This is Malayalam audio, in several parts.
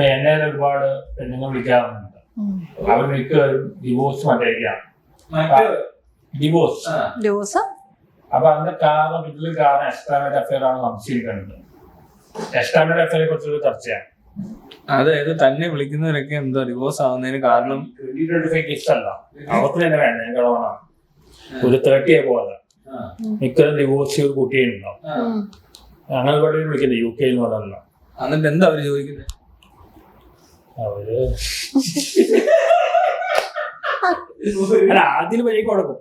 എന്നെ ഒരുപാട് പെണ്ണുങ്ങൾ വിളിക്കാറുണ്ട്. അവർ മിക്കവരും ഡിവോഴ്സ് മറ്റേക്കാണ്. ഡിവോഴ്സ്. അപ്പൊ അതിന്റെ കാരണം ഇതിൽ കാരണം എക്സ്ട്രാമേറ്റ് അഫെയർ ആണ് സംശയിക്കുന്നുണ്ട്. എക്സ്ട്രാമേറ്റ് അഫെയറെ കുറിച്ചൊരു ചർച്ചയാണ്. അതായത് തന്നെ വിളിക്കുന്നവരൊക്കെ എന്തോ ഡിവോഴ്സ് ആവുന്നതിന് കാരണം ഇഷ്ടമല്ല, അവർക്ക് തന്നെ വേണ്ട. ഞങ്ങളോണാണ് ഒരു 30 പോലെ മിക്കതും ഡിവോഴ്സ് ഒരു കുട്ടിയുണ്ടാവും. ഞങ്ങൾ ഇവിടെ വിളിക്കുന്നത് UK പറഞ്ഞല്ലോ. എന്നിട്ട് എന്താ അവര് ചോദിക്കുന്നത്? അവര് ആദ്യം വരേക്ക് കൊടുക്കും,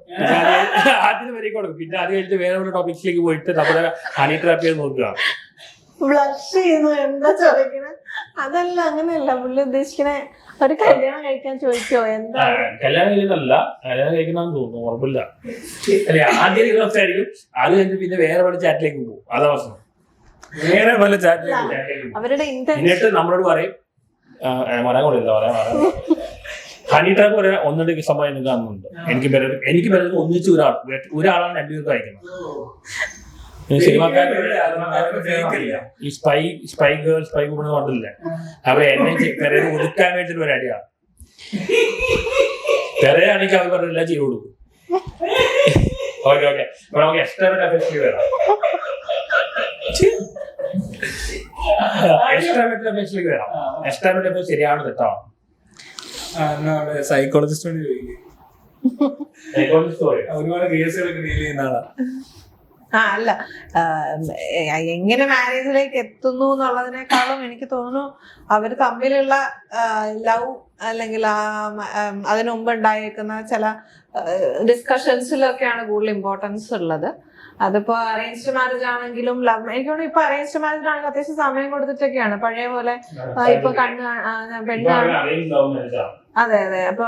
പിന്നെ അത് കഴിഞ്ഞിട്ട് വേറെ ഒരു ടോപ്പിക്സിലേക്ക് പോയിട്ട് നമ്മുടെ ഹണി ട്രാപ്പ് ചെയ്ത് നോക്കുക. ബ്ലഷ് ചെയ്യുന്നു എന്താ ചോദിക്കണേ? അതല്ല, അങ്ങനെയല്ല പുള്ളി ഉദ്ദേശിക്കണേ. ഒരു കല്യാണം കഴിക്കാൻ ചോദിക്കോ? എന്താ കല്യാണം കഴിക്കുന്നല്ല, കല്യാണം കഴിക്കണമെന്ന് തോന്നുന്നു, ഉറപ്പില്ല. അല്ലെ ആദ്യം ദിവസമായിരിക്കും, അത് കഴിഞ്ഞിട്ട് പിന്നെ വേറെ പല ചാറ്റിലേക്ക് പോകും. അതാ പ്രശ്നം. വേറെ പല ചാറ്റിലേക്ക് അവരുടെ എന്നിട്ട് നമ്മളോട് പറയും പറയാൻ കൂടില്ല, ഹണി ട്രാപ്പ് പറയാൻ ഒന്നിട്ട് സമയം എനിക്ക് കാണുന്നുണ്ട്. എനിക്ക് പലർക്കും ഒന്നിച്ച് ഒരാളാണ് 2 പേർക്ക് അയക്കുന്നത്. ഈ സ്പൈ ഗേൾ സ്പൈ വുമൺ കണ്ടില്ലേ, അവരെ എന്നെ പെരേനെ ഒതുക്കാൻ വേണ്ടിട്ട് പരിപാടിയാണ്. പെരയാണെങ്കിൽ അവർ പറഞ്ഞെല്ലാം ചെയ്തു കൊടുക്കും. ഓക്കെ ഓക്കെ, അപ്പൊ നമുക്ക് എക്സ്ട്രാമേറ്റ് അഫെയർസിലേക്ക് വരാം. എക്സ്ട്രാമേറ്റ് അഫെയർസിലേക്ക് വരാം. എക്സ്ട്രാമേറ്റ് അഫെയർ ശരിയാണ് തെറ്റാണ്? സൈക്കോളജിസ്റ്റോട് ചോദിക്കും. ഒരുപാട് കേസുകളൊക്കെ ഡീൽ ചെയ്യുന്ന ആളാ. അല്ല, എങ്ങനെ മാരേജിലേക്ക് എത്തുന്നു എന്നുള്ളതിനേക്കാളും എനിക്ക് തോന്നുന്നു അവര് തമ്മിലുള്ള ലവ് അല്ലെങ്കിൽ അതിനു മുമ്പ് ഉണ്ടായേക്കുന്ന ചില ഡിസ്കഷൻസിലൊക്കെയാണ് കൂടുതൽ ഇമ്പോർട്ടൻസ് ഉള്ളത്. അതിപ്പോ അറേഞ്ച്ഡ് മാരേജ് ആണെങ്കിലും ലവ്, എനിക്ക് തോന്നുന്നു ഇപ്പൊ അറേഞ്ച്ഡ് മാരേജ് ആണെങ്കിൽ അത്യാവശ്യം സമയം കൊടുത്തിട്ടൊക്കെയാണ്. പഴയ പോലെ ഇപ്പൊ പെണ്ണ് അതെ അതെ, അപ്പൊ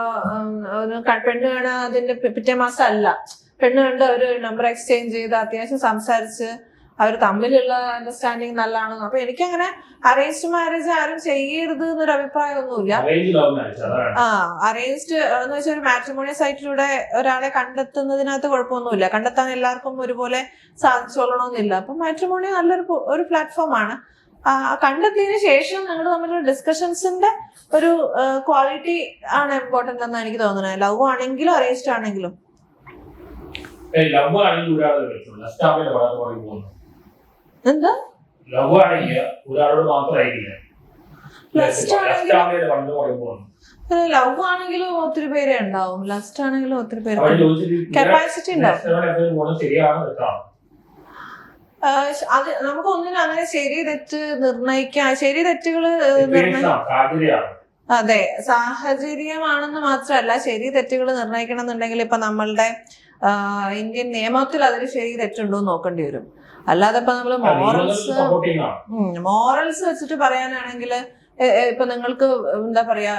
പെണ്ണ് കാണുക അതിന്റെ പിറ്റേ മാസം അല്ല, പെണ്ണ് കണ്ട് അവര് നമ്പർ എക്സ്ചേഞ്ച് ചെയ്ത് അത്യാവശ്യം സംസാരിച്ച് അവർ തമ്മിലുള്ള അണ്ടർസ്റ്റാൻഡിങ് നല്ലതാണ്. അപ്പൊ എനിക്കങ്ങനെ അറേഞ്ച്ഡ് മാരേജ് ആരും ചെയ്യരുത് എന്നൊരു അഭിപ്രായമൊന്നുമില്ല. അറേഞ്ച്ഡ് എന്ന് വെച്ചാൽ ഒരു മാട്രിമോണിയൽ സൈറ്റിലൂടെ ഒരാളെ കണ്ടെത്തുന്നതിനകത്ത് കുഴപ്പമൊന്നുമില്ല. കണ്ടെത്താൻ എല്ലാവർക്കും ഒരുപോലെ സാധിച്ചോളണമെന്നില്ല. അപ്പൊ മാട്രിമോണി നല്ലൊരു പ്ലാറ്റ്ഫോമാണ്. കണ്ടെത്തിയതിനു ശേഷം നിങ്ങൾ തമ്മിലുള്ള ഡിസ്കഷൻസിന്റെ ഒരു ക്വാളിറ്റി ആണ് ഇമ്പോർട്ടന്റ് എന്നാണ് എനിക്ക് തോന്നുന്നത്. ലവ് ആണെങ്കിലും അറേഞ്ച്ഡ് ആണെങ്കിലും. എന്താ ലവ് ആണെങ്കിൽ ഒരാളോട് മാത്രമായിരിക്കില്ല, ലവ് ആണെങ്കിലും ഒത്തിരി പേരെ ഉണ്ടാവും, ലസ്റ്റ് ആണെങ്കിലും ഒത്തിരി പേര് കപ്പാസിറ്റി ഉണ്ടാവും. അത് നമുക്ക് ഒന്നിനും അങ്ങനെ ശരി തെറ്റ് നിർണയിക്കാൻ, ശരി തെറ്റുകള് അതെ സാഹചര്യമാണെന്ന് മാത്രമല്ല, ശരി തെറ്റുകൾ നിർണയിക്കണം എന്നുണ്ടെങ്കിൽ ഇപ്പൊ നമ്മളുടെ ഇന്ത്യൻ നിയമത്തിൽ അതിന് ശരി തെറ്റുണ്ടോ നോക്കേണ്ടി വരും. അല്ലാതെ ഇപ്പൊ നമ്മള് മോറൽസ് വെച്ചിട്ട് പറയാനാണെങ്കിൽ ഇപ്പൊ നിങ്ങൾക്ക് എന്താ പറയാ,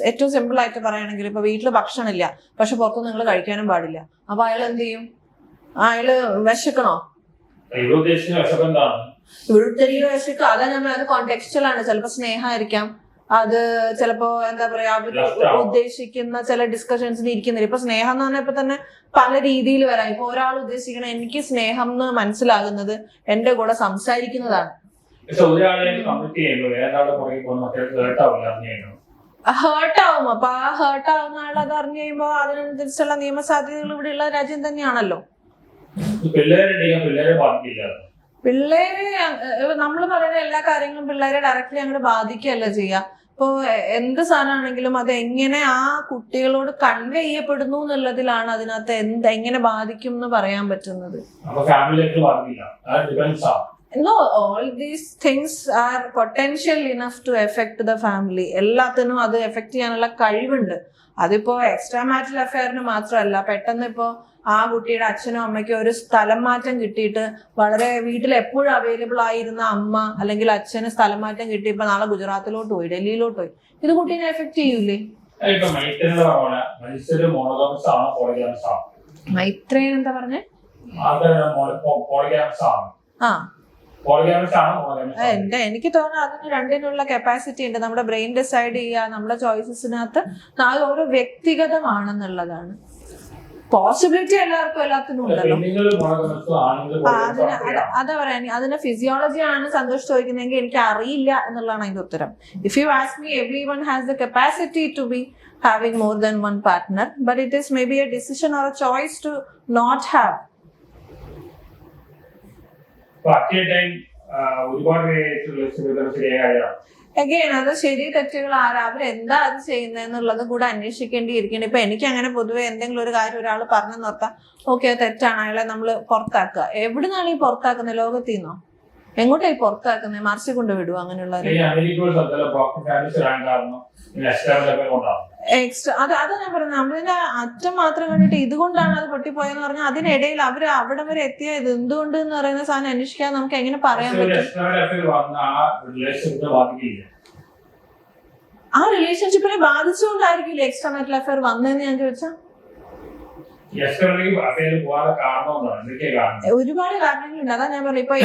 ഏറ്റവും സിമ്പിൾ ആയിട്ട് പറയുകയാണെങ്കിൽ ഇപ്പൊ വീട്ടില് ഭക്ഷണമില്ല, പക്ഷെ പുറത്ത് നിങ്ങൾ കഴിക്കാനും പാടില്ല. അപ്പൊ അയാൾ എന്ത് ചെയ്യും? അയാള് വിശക്കണോ? ഇവിടുത്തെ വിശക്ക് അതാ നമ്മൾ, അത് കോണ്ടെക്സ്റ്റുവൽ ആണ്. ചിലപ്പോ സ്നേഹമായിരിക്കാം, അത് ചിലപ്പോ എന്താ പറയാ അവര് ഉദ്ദേശിക്കുന്ന ചില ഡിസ്കഷൻസിന് ഇരിക്കുന്നില്ല. ഇപ്പൊ സ്നേഹം എന്ന് പറഞ്ഞപ്പോ തന്നെ പല രീതിയിൽ വരാം. ഇപ്പൊ ഒരാൾ ഉദ്ദേശിക്കണം എനിക്ക് സ്നേഹം എന്ന് മനസ്സിലാകുന്നത് എന്റെ കൂടെ സംസാരിക്കുന്നതാണ്. ഹേർട്ടാവും. അപ്പൊ ആ ഹേർട്ടാവുന്ന ആൾ അത് അറിഞ്ഞു കഴിയുമ്പോ അതിനനുസരിച്ചുള്ള നിയമസാധ്യതകൾ ഇവിടെയുള്ള രാജ്യം തന്നെയാണല്ലോ. പിള്ളേരെ നമ്മൾ പറയുന്ന എല്ലാ കാര്യങ്ങളും പിള്ളേരെ ഡയറക്റ്റ്ലി അങ്ങോട്ട് ബാധിക്കുകയല്ല ചെയ്യുക. ഇപ്പൊ എന്ത് സാധനമാണെങ്കിലും അത് എങ്ങനെ ആ കുട്ടികളോട് കൺവേ ചെയ്യപ്പെടുന്നു എന്നുള്ളതിലാണ് അതിനകത്ത് എങ്ങനെ ബാധിക്കും എന്ന് പറയാൻ പറ്റുന്നത്. No, all these things are potential enough to affect the family. എല്ലാത്തിനും അത് എഫക്ട് ചെയ്യാനുള്ള കഴിവുണ്ട്. അതിപ്പോ എക്സ്ട്രാ മാരിറ്റൽ അഫെയറിന് മാത്രമല്ല, പെട്ടെന്ന് ഇപ്പോ ആ കുട്ടിയുടെ അച്ഛനും അമ്മയ്ക്കും ഒരു സ്ഥലം മാറ്റം കിട്ടിയിട്ട് വളരെ വീട്ടിൽ എപ്പോഴും അവൈലബിൾ ആയിരുന്ന അമ്മ അല്ലെങ്കിൽ അച്ഛന് സ്ഥലം മാറ്റം കിട്ടി ഇപ്പൊ നാളെ ഗുജറാത്തിലോട്ട് പോയി, ഡൽഹിയിലോട്ട് പോയി, ഇത് കുട്ടീനെ എഫക്ട് ചെയ്യൂലേ? മൈത്രേൻ എന്താ പറഞ്ഞേ? എനിക്ക് തോന്നുന്നു അതിന് രണ്ടിനുള്ള കപ്പാസിറ്റി ഉണ്ട്. നമ്മുടെ ബ്രെയിൻ ഡിസൈഡ് ചെയ്യുക, നമ്മുടെ ചോയ്സസിനകത്ത് ഓരോ വ്യക്തിഗതമാണെന്നുള്ളതാണ്. പോസിബിലിറ്റി എല്ലാവർക്കും എല്ലാത്തിനും ഉണ്ടല്ലോ. പെണ്ണുങ്ങൾ മുളക് ആണുങ്ങൾ അതാ പറയാൻ, അതിന്റെ ഫിസിയോളജി ആണ് സന്തോഷ് ചോദിക്കുന്നതെങ്കിൽ എനിക്ക് അറിയില്ല എന്നുള്ളതാണ് അതിന്റെ ഉത്തരം. If you ask me, everyone has the capacity to be having more than one partner, but it is maybe a decision or a choice to not have. Again, അത് ശരി തെറ്റുകൾ ആരാ, അവരെന്താ അത് ചെയ്യുന്നതെന്നുള്ളത് കൂടെ അന്വേഷിക്കേണ്ടിയിരിക്കണം. ഇപ്പൊ എനിക്ക് അങ്ങനെ പൊതുവെ എന്തെങ്കിലും ഒരു കാര്യം ഒരാൾ പറഞ്ഞു നിർത്താം, ഓക്കെ അത് തെറ്റാണ്, അയാളെ നമ്മൾ പുറത്താക്കുക. എവിടുന്നാണ് ഈ പുറത്താക്കുന്നത്? ലോകത്തിൽ നിന്നോ? എങ്ങോട്ടായി പുറത്താക്കുന്നത്? മറിച്ച് കൊണ്ട് വിടുക അങ്ങനെയുള്ളവരെ. എക്സ്ട്രാ അത് ഞാൻ പറഞ്ഞു, നമ്മളിന്റെ അറ്റം മാത്രം കണ്ടിട്ട് ഇതുകൊണ്ടാണ് അത് പൊട്ടിപ്പോയെന്ന് പറഞ്ഞാൽ അതിനിടയിൽ അവര് അവിടെ വരെ എത്തിയത് എന്തുകൊണ്ട് എന്ന് പറയുന്ന സാധനം അന്വേഷിക്കാതെ നമുക്ക് എങ്ങനെ പറയാൻ പറ്റും? ആ റിലേഷൻഷിപ്പിനെ ബാധിച്ചുകൊണ്ടായിരിക്കില്ല എക്സ്ട്രാ മാരിറ്റൽ അഫെയർ വന്നതെന്ന് ഞാൻ ചോദിച്ചാ. ഒരുപാട് കാരണങ്ങളുണ്ട്. അതാ ഞാൻ പറഞ്ഞു. ഇപ്പൊ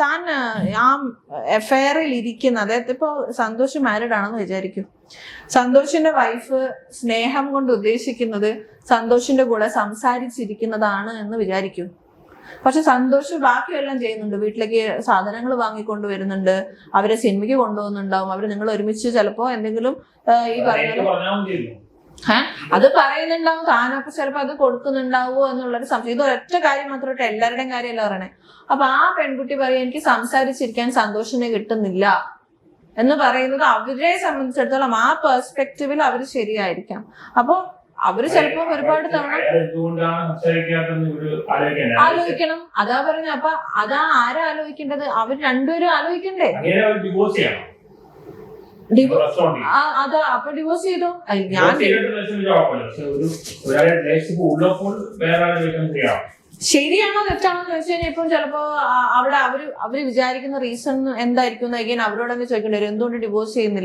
താൻ ആ അഫെയറിൽ ഇരിക്കുന്ന, അതായത് ഇപ്പൊ സന്തോഷ് മാരീഡ് ആണെന്ന് വിചാരിക്കും, സന്തോഷിന്റെ വൈഫ് സ്നേഹം കൊണ്ട് ഉദ്ദേശിക്കുന്നത് സന്തോഷിന്റെ കൂടെ സംസാരിച്ചിരിക്കുന്നതാണ് എന്ന് വിചാരിക്കും. പക്ഷെ സന്തോഷ് ബാക്കിയെല്ലാം ചെയ്യുന്നുണ്ട്. വീട്ടിലേക്ക് സാധനങ്ങൾ വാങ്ങിക്കൊണ്ടുവരുന്നുണ്ട്, അവരെ സിനിമയ്ക്ക് കൊണ്ടുപോകുന്നുണ്ടാവും, അവര് നിങ്ങൾ ഒരുമിച്ച് ചിലപ്പോ എന്തെങ്കിലും ഈ പറയുന്നത് അത് പറയുന്നുണ്ടാവും, താനൊക്കെ ചിലപ്പോ അത് കൊടുക്കുന്നുണ്ടാവോ എന്നുള്ളൊരു സംശയം. ഇത് ഒരൊറ്റ കാര്യം മാത്രമായിട്ട് എല്ലാവരുടെയും കാര്യമല്ല പറയണേ. അപ്പൊ ആ പെൺകുട്ടി പറയും എനിക്ക് സംസാരിച്ചിരിക്കാൻ സന്തോഷിനെ കിട്ടുന്നില്ല എന്ന് പറയുന്നത് അവരെ സംബന്ധിച്ചിടത്തോളം ആ പെർസ്പെക്റ്റീവിൽ അവര് ശരിയായിരിക്കാം. അപ്പൊ അവര് ചിലപ്പോ ഒരുപാട് തവണ ആലോചിക്കണം. അതാ പറഞ്ഞ. അപ്പൊ അതാ ആരാ ആലോചിക്കേണ്ടത്? അവർ രണ്ടുപേരും ആലോചിക്കണ്ടേ? അതാ അപ്പൊ ഡിവോഴ്സ് ചെയ്തോ? ഞാൻ ശരിയാണോ തെറ്റാണോ എന്ന് ചോദിച്ചു കഴിഞ്ഞാൽ ഇപ്പം ചിലപ്പോ അവിടെ അവര് വിചാരിക്കുന്ന റീസൺ എന്തായിരിക്കും എന്ന് അവരോട് തന്നെ ചോദിക്കേണ്ടി വരും. എന്തുകൊണ്ട് ഡിവോഴ്സ് ചെയ്യുന്നില്ല?